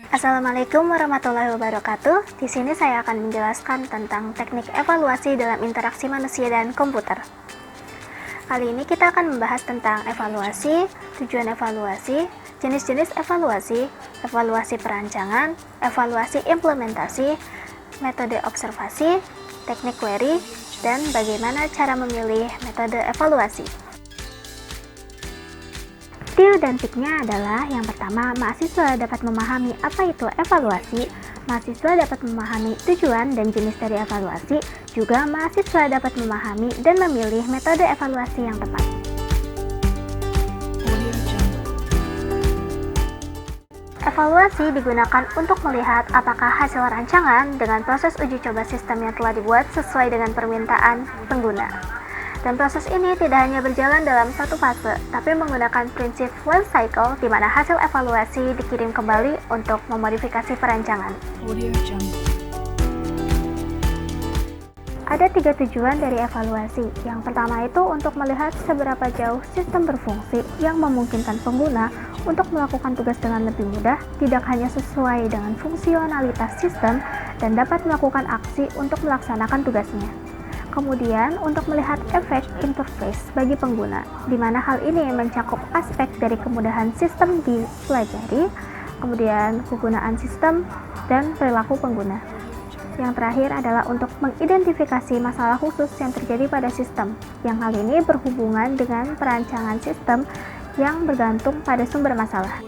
Assalamualaikum warahmatullahi wabarakatuh. Di sini saya akan menjelaskan tentang teknik evaluasi dalam interaksi manusia dan komputer. Kali ini kita akan membahas tentang evaluasi, tujuan evaluasi, jenis-jenis evaluasi, evaluasi perancangan, evaluasi implementasi, metode observasi, teknik query, dan bagaimana cara memilih metode evaluasi. Deal dan triknya adalah yang pertama, mahasiswa dapat memahami apa itu evaluasi, mahasiswa dapat memahami tujuan dan jenis dari evaluasi, juga mahasiswa dapat memahami dan memilih metode evaluasi yang tepat. Evaluasi digunakan untuk melihat apakah hasil rancangan dengan proses uji coba sistem yang telah dibuat sesuai dengan permintaan pengguna. Dan proses ini tidak hanya berjalan dalam satu fase, tapi menggunakan prinsip life cycle di mana hasil evaluasi dikirim kembali untuk memodifikasi perancangan. Ada 3 tujuan dari evaluasi. Yang pertama itu untuk melihat seberapa jauh sistem berfungsi yang memungkinkan pengguna untuk melakukan tugas dengan lebih mudah, tidak hanya sesuai dengan fungsionalitas sistem, dan dapat melakukan aksi untuk melaksanakan tugasnya. Kemudian, untuk melihat efek interface bagi pengguna, di mana hal ini mencakup aspek dari kemudahan sistem dipelajari, kemudian kegunaan sistem, dan perilaku pengguna. Yang terakhir adalah untuk mengidentifikasi masalah khusus yang terjadi pada sistem, yang hal ini berhubungan dengan perancangan sistem yang bergantung pada sumber masalah.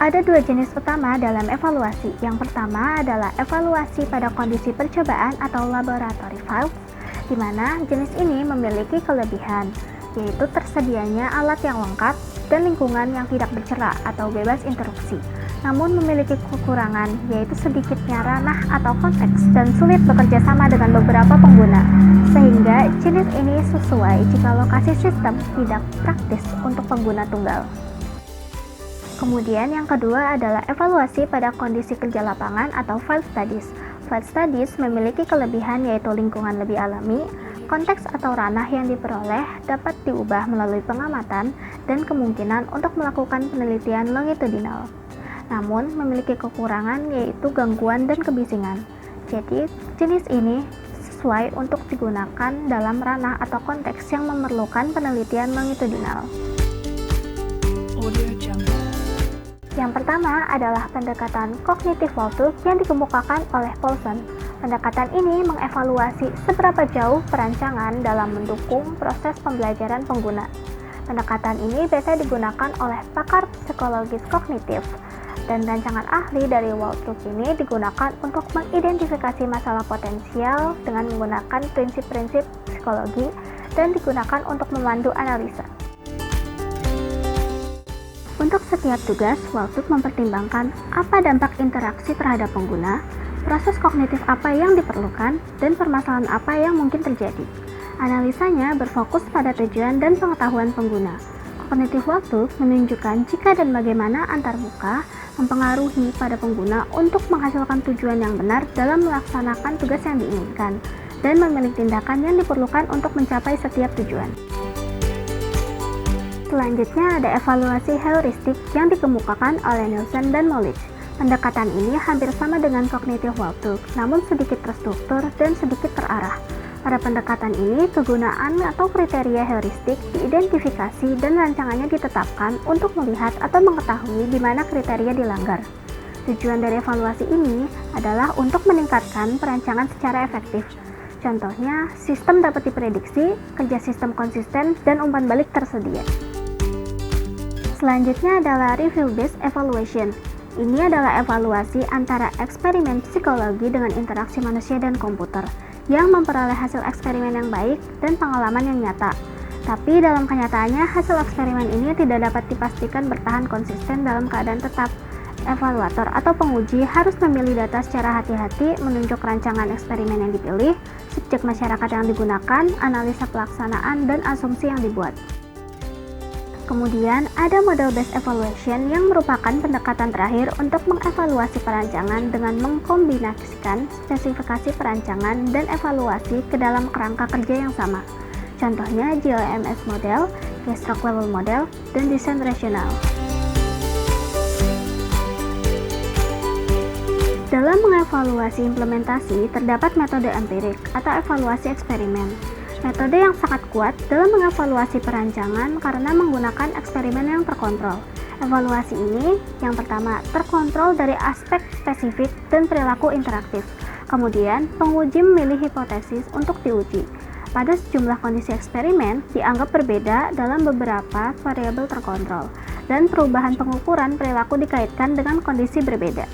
Ada 2 jenis utama dalam evaluasi. Yang pertama adalah evaluasi pada kondisi percobaan atau laboratory files, di mana jenis ini memiliki kelebihan, yaitu tersedianya alat yang lengkap dan lingkungan yang tidak bercerak atau bebas interupsi. Namun memiliki kekurangan, yaitu sedikitnya ranah atau konteks dan sulit bekerja sama dengan beberapa pengguna, sehingga jenis ini sesuai jika lokasi sistem tidak praktis untuk pengguna tunggal. Kemudian yang kedua adalah evaluasi pada kondisi kerja lapangan atau field studies. Field studies memiliki kelebihan yaitu lingkungan lebih alami, konteks atau ranah yang diperoleh dapat diubah melalui pengamatan, dan kemungkinan untuk melakukan penelitian longitudinal. Namun memiliki kekurangan yaitu gangguan dan kebisingan. Jadi jenis ini sesuai untuk digunakan dalam ranah atau konteks yang memerlukan penelitian longitudinal. Yang pertama adalah pendekatan cognitive walkthrough yang dikemukakan oleh Paulson. Pendekatan ini mengevaluasi seberapa jauh perancangan dalam mendukung proses pembelajaran pengguna. Pendekatan ini biasa digunakan oleh pakar psikologis kognitif, dan rancangan ahli dari walkthrough ini digunakan untuk mengidentifikasi masalah potensial dengan menggunakan prinsip-prinsip psikologi dan digunakan untuk memandu analisa. Untuk setiap tugas, walkthrough mempertimbangkan apa dampak interaksi terhadap pengguna, proses kognitif apa yang diperlukan, dan permasalahan apa yang mungkin terjadi. Analisanya berfokus pada tujuan dan pengetahuan pengguna. Cognitive walkthrough menunjukkan jika dan bagaimana antarmuka mempengaruhi pada pengguna untuk menghasilkan tujuan yang benar dalam melaksanakan tugas yang diinginkan, dan memilih tindakan yang diperlukan untuk mencapai setiap tujuan. Selanjutnya ada evaluasi heuristik yang dikemukakan oleh Nielsen dan Molich. Pendekatan ini hampir sama dengan cognitive walkthrough, namun sedikit terstruktur dan sedikit terarah. Pada pendekatan ini, kegunaan atau kriteria heuristik diidentifikasi dan rancangannya ditetapkan untuk melihat atau mengetahui di mana kriteria dilanggar. Tujuan dari evaluasi ini adalah untuk meningkatkan perancangan secara efektif. Contohnya, sistem dapat diprediksi, kerja sistem konsisten, dan umpan balik tersedia. Selanjutnya adalah review-based evaluation. Ini adalah evaluasi antara eksperimen psikologi dengan interaksi manusia dan komputer, yang memperoleh hasil eksperimen yang baik dan pengalaman yang nyata. Tapi dalam kenyataannya, hasil eksperimen ini tidak dapat dipastikan bertahan konsisten dalam keadaan tetap. Evaluator atau penguji harus memilih data secara hati-hati, menunjuk rancangan eksperimen yang dipilih, subjek masyarakat yang digunakan, analisa pelaksanaan, dan asumsi yang dibuat. Kemudian, ada model-based evaluation yang merupakan pendekatan terakhir untuk mengevaluasi perancangan dengan mengkombinasikan spesifikasi perancangan dan evaluasi ke dalam kerangka kerja yang sama. Contohnya GLMS model keystroke level model, dan desain rasional. Dalam mengevaluasi implementasi, terdapat metode empirik atau evaluasi eksperimen. Metode yang sangat kuat dalam mengevaluasi perancangan karena menggunakan eksperimen yang terkontrol. Evaluasi ini, yang pertama, terkontrol dari aspek spesifik dan perilaku interaktif. Kemudian, penguji memilih hipotesis untuk diuji. Pada sejumlah kondisi eksperimen, dianggap berbeda dalam beberapa variabel terkontrol, dan perubahan pengukuran perilaku dikaitkan dengan kondisi berbeda.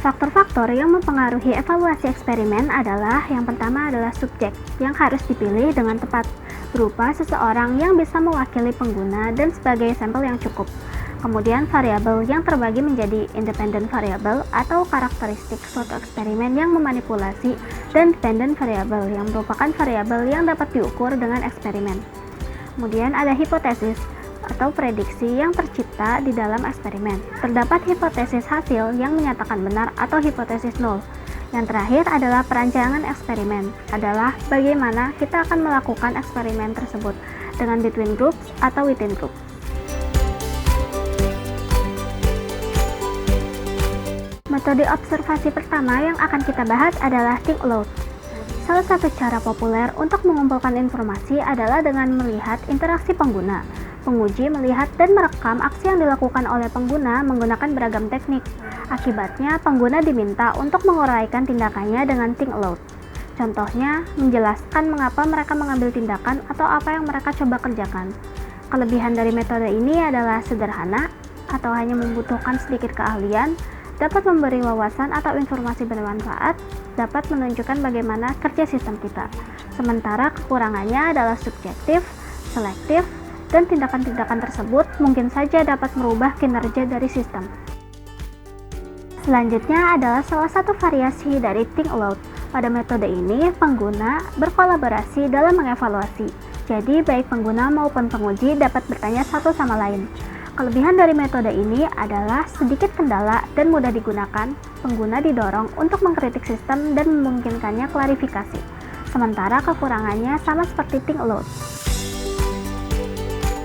Faktor-faktor yang mempengaruhi evaluasi eksperimen adalah yang pertama adalah subjek yang harus dipilih dengan tepat, berupa seseorang yang bisa mewakili pengguna dan sebagai sampel yang cukup. Kemudian variabel yang terbagi menjadi independent variable atau karakteristik suatu eksperimen yang memanipulasi, dan dependent variable yang merupakan variabel yang dapat diukur dengan eksperimen. Kemudian ada hipotesis atau prediksi yang tercipta di dalam eksperimen. Terdapat hipotesis hasil yang menyatakan benar atau hipotesis nol. Yang terakhir adalah perancangan eksperimen, adalah bagaimana kita akan melakukan eksperimen tersebut dengan between groups atau within groups. Metode observasi pertama yang akan kita bahas adalah think aloud. Salah satu cara populer untuk mengumpulkan informasi adalah dengan melihat interaksi pengguna. Penguji melihat dan merekam aksi yang dilakukan oleh pengguna menggunakan beragam teknik. Akibatnya, pengguna diminta untuk menguraikan tindakannya dengan think aloud. Contohnya, menjelaskan mengapa mereka mengambil tindakan atau apa yang mereka coba kerjakan. Kelebihan dari metode ini adalah sederhana atau hanya membutuhkan sedikit keahlian, dapat memberi wawasan atau informasi bermanfaat, dapat menunjukkan bagaimana kerja sistem kita. Sementara kekurangannya adalah subjektif, selektif, dan tindakan-tindakan tersebut mungkin saja dapat merubah kinerja dari sistem. Selanjutnya adalah salah satu variasi dari think aloud. Pada metode ini, pengguna berkolaborasi dalam mengevaluasi. Jadi, baik pengguna maupun penguji dapat bertanya satu sama lain. Kelebihan dari metode ini adalah sedikit kendala dan mudah digunakan. Pengguna didorong untuk mengkritik sistem dan memungkinkannya klarifikasi. Sementara kekurangannya sama seperti think aloud.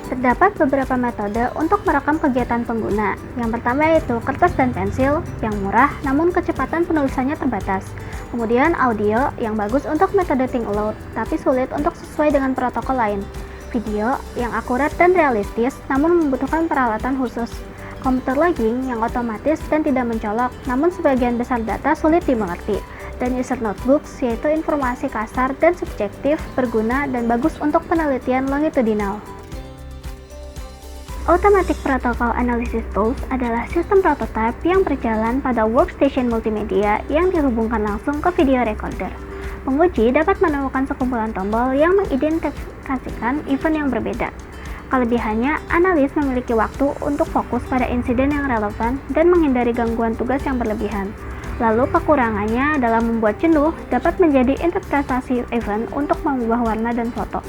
Terdapat beberapa metode untuk merekam kegiatan pengguna. Yang pertama yaitu kertas dan pensil, yang murah namun kecepatan penulisannya terbatas. Kemudian audio, yang bagus untuk metode think aloud, tapi sulit untuk sesuai dengan protokol lain. Video, yang akurat dan realistis namun membutuhkan peralatan khusus. Computer logging, yang otomatis dan tidak mencolok, namun sebagian besar data sulit dimengerti. Dan user notebooks, yaitu informasi kasar dan subjektif, berguna dan bagus untuk penelitian longitudinal. Automatic Protocol Analysis Tools adalah sistem prototipe yang berjalan pada workstation multimedia yang dihubungkan langsung ke video recorder. Penguji dapat menemukan sekumpulan tombol yang mengidentifikasikan event yang berbeda. Kelebihannya, analis memiliki waktu untuk fokus pada insiden yang relevan dan menghindari gangguan tugas yang berlebihan. Lalu kekurangannya adalah membuat jenuh dapat menjadi interpretasi event untuk mengubah warna dan foto.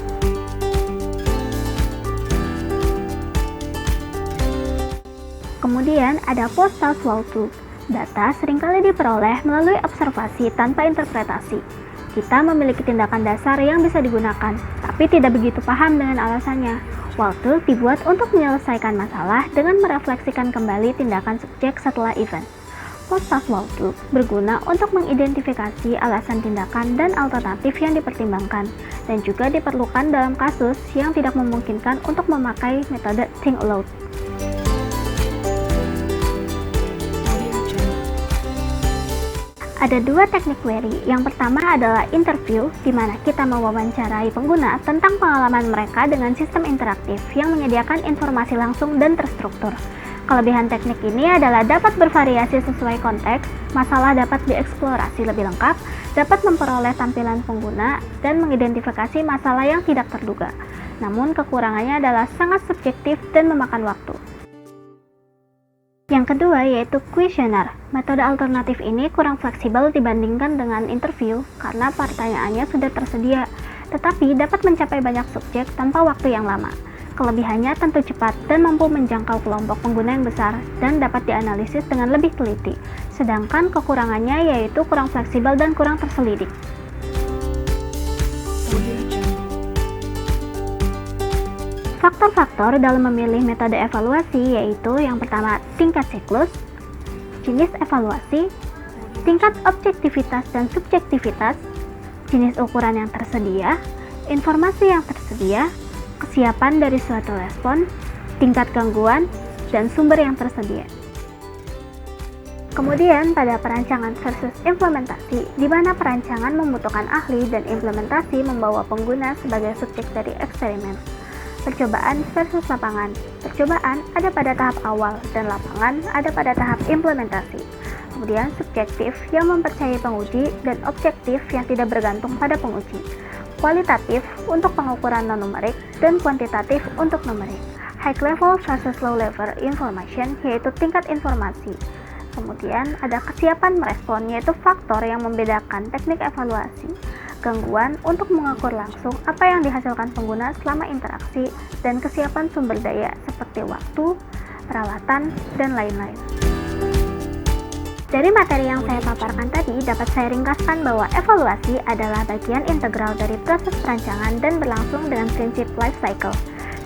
Kemudian ada post-task walkthrough. Data seringkali diperoleh melalui observasi tanpa interpretasi. Kita memiliki tindakan dasar yang bisa digunakan, tapi tidak begitu paham dengan alasannya. Walkthrough dibuat untuk menyelesaikan masalah dengan merefleksikan kembali tindakan subjek setelah event. Post-task walkthrough berguna untuk mengidentifikasi alasan tindakan dan alternatif yang dipertimbangkan, dan juga diperlukan dalam kasus yang tidak memungkinkan untuk memakai metode think aloud. Ada dua teknik query. Yang pertama adalah interview, di mana kita mewawancarai pengguna tentang pengalaman mereka dengan sistem interaktif yang menyediakan informasi langsung dan terstruktur. Kelebihan teknik ini adalah dapat bervariasi sesuai konteks, masalah dapat dieksplorasi lebih lengkap, dapat memperoleh tampilan pengguna, dan mengidentifikasi masalah yang tidak terduga. Namun kekurangannya adalah sangat subjektif dan memakan waktu. Yang kedua yaitu kuesioner. Metode alternatif ini kurang fleksibel dibandingkan dengan interview karena pertanyaannya sudah tersedia, tetapi dapat mencapai banyak subjek tanpa waktu yang lama. Kelebihannya tentu cepat dan mampu menjangkau kelompok pengguna yang besar dan dapat dianalisis dengan lebih teliti. Sedangkan kekurangannya yaitu kurang fleksibel dan kurang terselidik. Faktor-faktor dalam memilih metode evaluasi yaitu yang pertama tingkat siklus, jenis evaluasi, tingkat objektivitas dan subjektivitas, jenis ukuran yang tersedia, informasi yang tersedia, kesiapan dari suatu respon, tingkat gangguan, dan sumber yang tersedia. Kemudian pada perancangan versus implementasi, di mana perancangan membutuhkan ahli dan implementasi membawa pengguna sebagai subjek dari eksperimen. Percobaan versus lapangan. Percobaan ada pada tahap awal dan lapangan ada pada tahap implementasi. Kemudian subjektif yang mempercayai penguji dan objektif yang tidak bergantung pada penguji. Kualitatif untuk pengukuran non-numerik dan kuantitatif untuk numerik. High level versus low level information yaitu tingkat informasi. Kemudian ada kesiapan merespon yaitu faktor yang membedakan teknik evaluasi. Gangguan untuk mengukur langsung apa yang dihasilkan pengguna selama interaksi, dan kesiapan sumber daya seperti waktu, peralatan, dan lain-lain. Dari materi yang saya paparkan tadi, dapat saya ringkaskan bahwa evaluasi adalah bagian integral dari proses perancangan dan berlangsung dengan prinsip life cycle.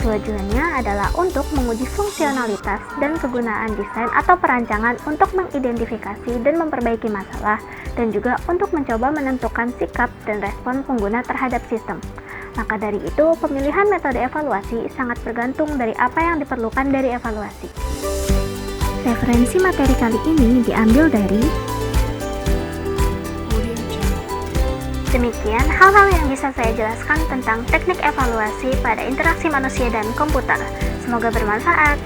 Tujuannya adalah untuk menguji fungsionalitas dan kegunaan desain atau perancangan untuk mengidentifikasi dan memperbaiki masalah, dan juga untuk mencoba menentukan sikap dan respon pengguna terhadap sistem. Maka dari itu, pemilihan metode evaluasi sangat bergantung dari apa yang diperlukan dari evaluasi. Referensi materi kali ini diambil dari Demikian hal-hal yang bisa saya jelaskan tentang teknik evaluasi pada interaksi manusia dan komputer. Semoga bermanfaat.